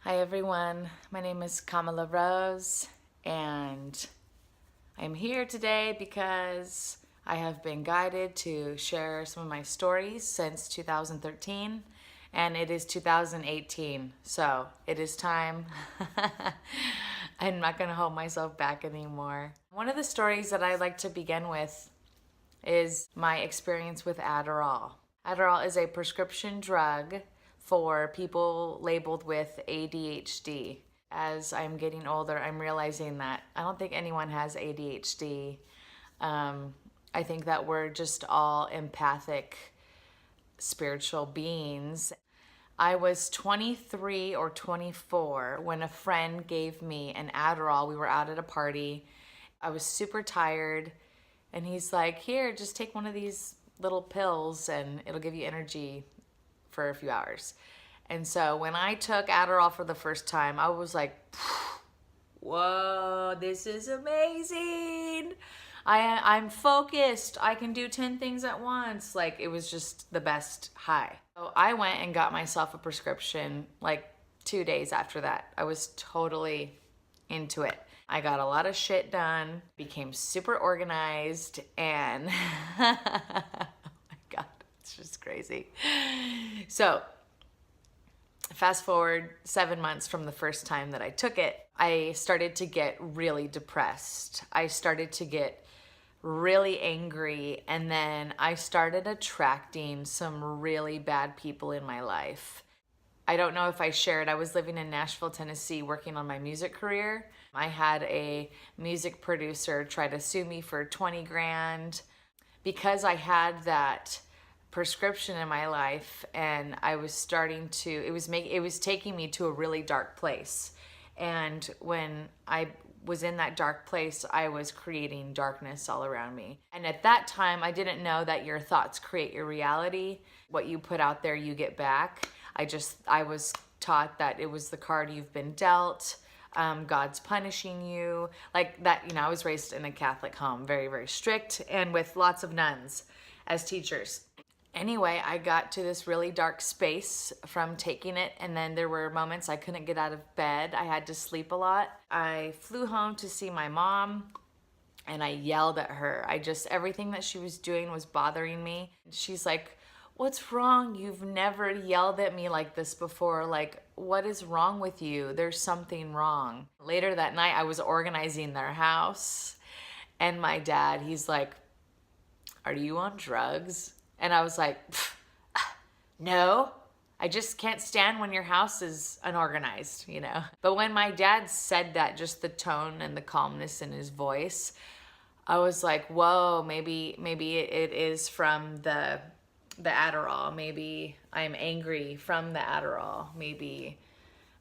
Hi everyone, my name is Kamala Rose and I'm here today because I have been guided to share some of my stories since 2013 and it is 2018, so it is time. I'm not going to hold myself back anymore. One of the stories that I like to begin with is my experience with Adderall. Adderall is a prescription drug for people labeled with ADHD. As I'm getting older, I'm realizing that I don't think anyone has ADHD. I think that we're just all empathic, spiritual beings. I was 23 or 24 when a friend gave me an Adderall. We were out at a party. I was super tired, and he's like, here, just take one of these little pills and it'll give you energy for a few hours. And so when I took Adderall for the first time, I was like, whoa, this is amazing. I'm focused. I can do 10 things at once. Like, it was just the best high. So I went and got myself a prescription like 2 days after that. I was totally into it. I got a lot of shit done, became super organized, and oh my God, it's just crazy. So fast forward 7 months from the first time that I took it, I started to get really depressed. I started to get really angry, and then I started attracting some really bad people in my life. I don't know if I shared, I was living in Nashville, Tennessee, working on my music career. I had a music producer try to sue me for 20 grand because I had that prescription in my life, and I was starting to, it was taking me to a really dark place. And when I was in that dark place, I was creating darkness all around me. And at that time, I didn't know that your thoughts create your reality. What you put out there, you get back. I was taught that it was the card you've been dealt. God's punishing you. Like that, I was raised in a Catholic home, very, very strict, and with lots of nuns as teachers. Anyway, I got to this really dark space from taking it, and then there were moments I couldn't get out of bed. I had to sleep a lot. I flew home to see my mom, and I yelled at her. Everything that she was doing was bothering me. She's like, what's wrong? You've never yelled at me like this before. Like, what is wrong with you? There's something wrong. Later that night, I was organizing their house, and my dad, he's like, are you on drugs? And I was like, no, I just can't stand when your house is unorganized, But when my dad said that, just the tone and the calmness in his voice, I was like, whoa, maybe it is from the Adderall. Maybe I'm angry from the Adderall. Maybe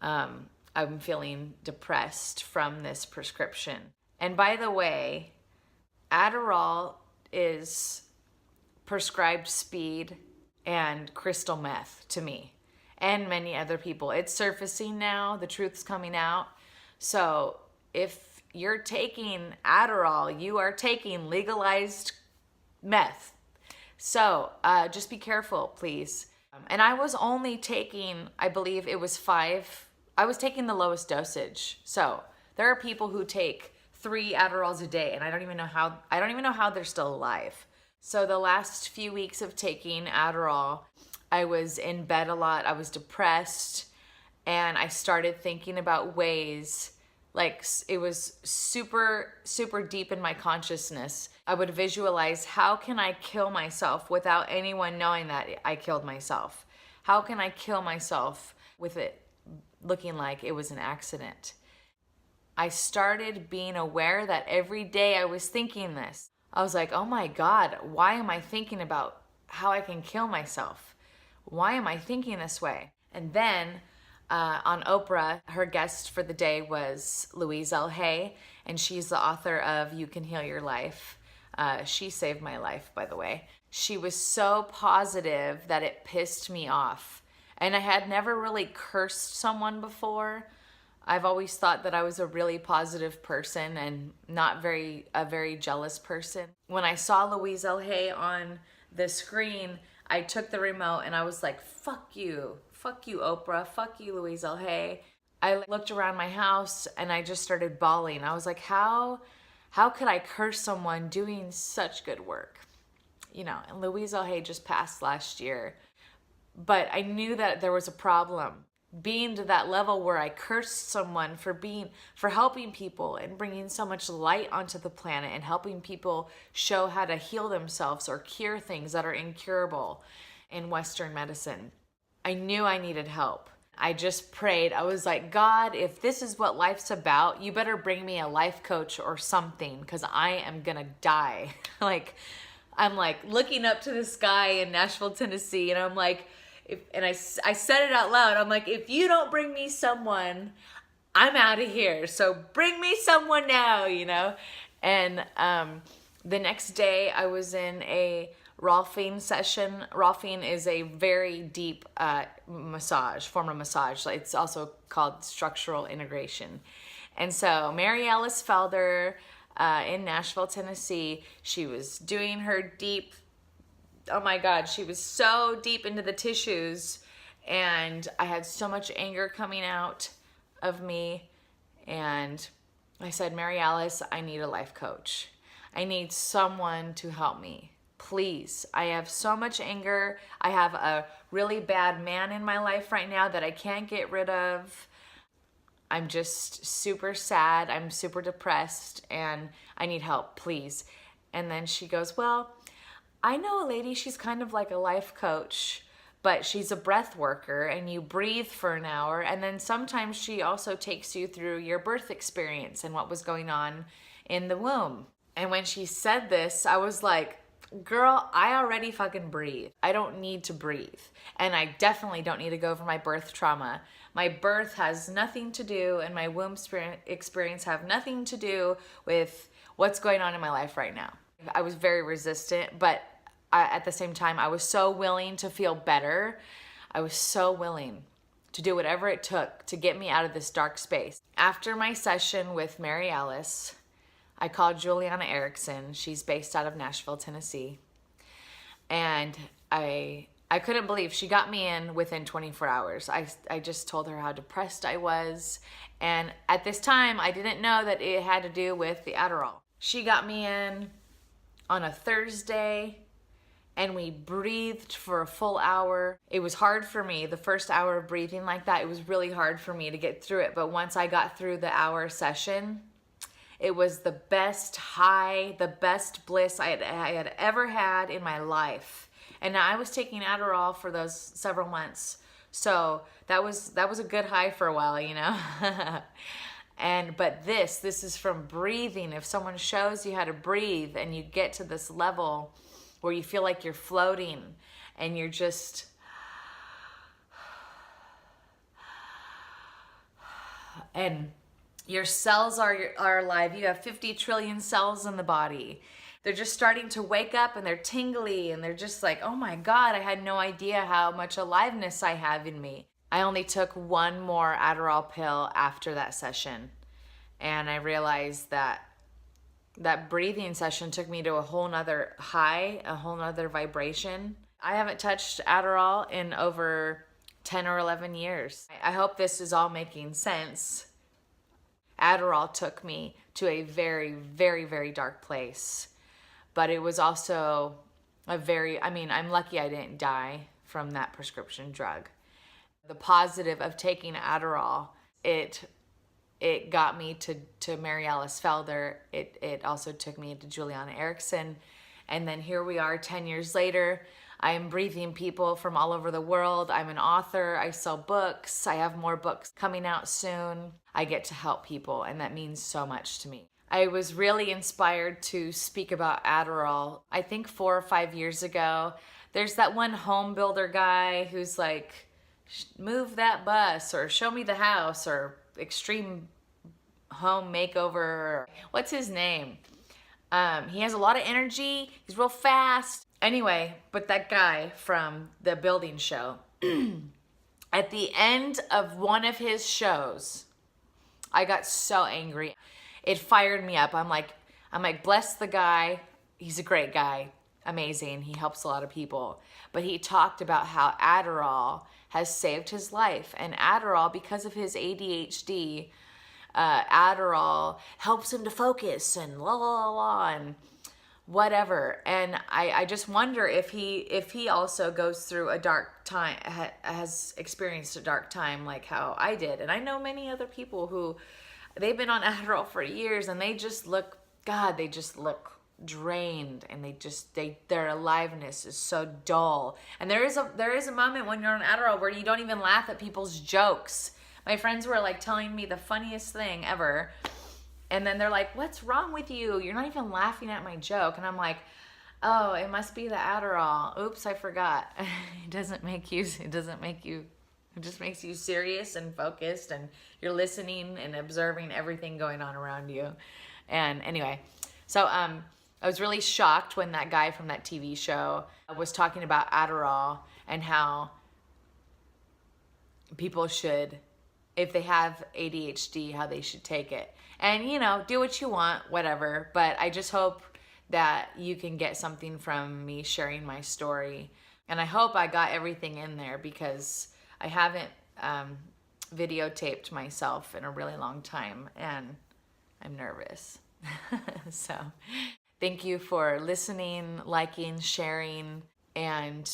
I'm feeling depressed from this prescription. And by the way, Adderall is prescribed speed and crystal meth to me and many other people. It's surfacing now. The truth's coming out. So if you're taking Adderall, you are taking legalized meth. So just be careful, please. And I was only taking, I believe it was 5. I was taking the lowest dosage. So there are people who take 3 Adderalls a day, and I don't even know how they're still alive. So the last few weeks of taking Adderall, I was in bed a lot. I was depressed, and I started thinking about ways, like it was super, super deep in my consciousness. I would visualize, how can I kill myself without anyone knowing that I killed myself? How can I kill myself with it looking like it was an accident? I started being aware that every day I was thinking this. I was like, oh my God, why am I thinking about how I can kill myself? Why am I thinking this way? And then on Oprah, her guest for the day was Louise L. Hay, and she's the author of You Can Heal Your Life. She saved my life, by the way. She was so positive that it pissed me off. And I had never really cursed someone before. I've always thought that I was a really positive person and not a very jealous person. When I saw Louise L. Hay on the screen, I took the remote and I was like, fuck you, Oprah, fuck you, Louise L. Hay. I looked around my house and I just started bawling. I was like, how could I curse someone doing such good work? You know, and Louise L. Hay just passed last year. But I knew that there was a problem. Being to that level where I cursed someone for helping people and bringing so much light onto the planet and helping people show how to heal themselves or cure things that are incurable in Western medicine. I knew I needed help. I just prayed. I was like, God, if this is what life's about, you better bring me a life coach or something, because I am gonna die. I'm like looking up to the sky in Nashville, Tennessee, and I'm like, I said it out loud. I'm like, if you don't bring me someone, I'm out of here. So bring me someone now, you know? And the next day I was in a Rolfing session. Rolfing is a very deep form of massage. It's also called structural integration. And so Mary Alice Felder in Nashville, Tennessee, she was doing her deep, oh my God, she was so deep into the tissues, and I had so much anger coming out of me. And I said, Mary Alice, I need a life coach. I need someone to help me. Please. I have so much anger. I have a really bad man in my life right now that I can't get rid of. I'm just super sad. I'm super depressed and I need help, please. And then she goes, well, I know a lady, she's kind of like a life coach, but she's a breath worker, and you breathe for an hour, and then sometimes she also takes you through your birth experience and what was going on in the womb. And when she said this, I was like, girl, I already fucking breathe. I don't need to breathe. And I definitely don't need to go over my birth trauma. My birth has nothing to do, and my womb experience have nothing to do with what's going on in my life right now. I was very resistant, but at the same time, I was so willing to feel better. I was so willing to do whatever it took to get me out of this dark space. After my session with Mary Alice, I called Juliana Erickson. She's based out of Nashville, Tennessee. And I couldn't believe she got me in within 24 hours. I just told her how depressed I was. And at this time, I didn't know that it had to do with the Adderall. She got me in on a Thursday, and we breathed for a full hour. It was hard for me, the first hour of breathing like that. It was really hard for me to get through it. But once I got through the hour session, it was the best high, the best bliss I had ever had in my life. And I was taking Adderall for those several months. So that was a good high for a while, you know? But this is from breathing. If someone shows you how to breathe and you get to this level where you feel like you're floating and you're just, and your cells are alive. You have 50 trillion cells in the body. They're just starting to wake up and they're tingly and they're just like, oh my God, I had no idea how much aliveness I have in me. I only took one more Adderall pill after that session. And I realized that breathing session took me to a whole nother high, a whole nother vibration. I haven't touched Adderall in over 10 or 11 years. I hope this is all making sense. Adderall took me to a very, very, very dark place. But it was also I'm lucky I didn't die from that prescription drug. The positive of taking Adderall, it got me to Mary Alice Felder. It also took me to Juliana Erickson. And then here we are 10 years later. I am breathing people from all over the world. I'm an author. I sell books. I have more books coming out soon. I get to help people, and that means so much to me. I was really inspired to speak about Adderall. I think 4 or 5 years ago, there's that one home builder guy who's like, move that bus or show me the house or extreme home makeover. What's his name? He has a lot of energy. He's real fast. Anyway, but that guy from the building show, at the end of one of his shows, I got so angry. It fired me up. I'm like, bless the guy. He's a great guy. Amazing. He helps a lot of people. But he talked about how Adderall has saved his life. And Adderall, because of his ADHD, Adderall helps him to focus and la la la la and whatever. And I just wonder if he also goes through a dark time, has experienced a dark time like how I did. And I know many other people who they've been on Adderall for years and they just look, God, they just look drained, and their aliveness is so dull. And there is a moment when you're on Adderall where you don't even laugh at people's jokes. My friends were like telling me the funniest thing ever, and then they're like, what's wrong with you? You're not even laughing at my joke. And I'm like, oh, it must be the Adderall. Oops, I forgot. It just makes you serious and focused, and you're listening and observing everything going on around you. And anyway, so I was really shocked when that guy from that TV show was talking about Adderall and how people should, if they have ADHD, how they should take it. And, you know, do what you want, whatever. But I just hope that you can get something from me sharing my story. And I hope I got everything in there, because I haven't videotaped myself in a really long time, and I'm nervous. So thank you for listening, liking, sharing, and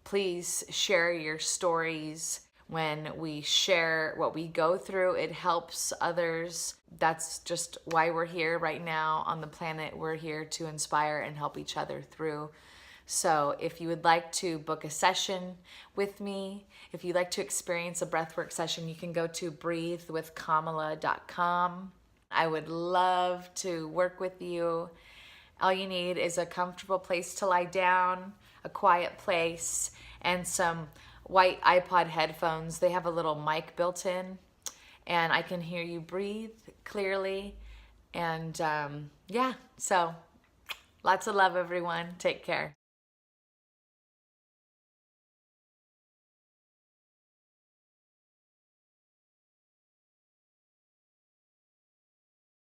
please share your stories. When we share what we go through, it helps others. That's just why we're here right now on the planet. We're here to inspire and help each other through. So if you would like to book a session with me, if you'd like to experience a breathwork session, you can go to breathewithkamala.com. I would love to work with you. All you need is a comfortable place to lie down, a quiet place, and some white iPod headphones. They have a little mic built in, and I can hear you breathe clearly. And yeah, so lots of love, everyone. Take care.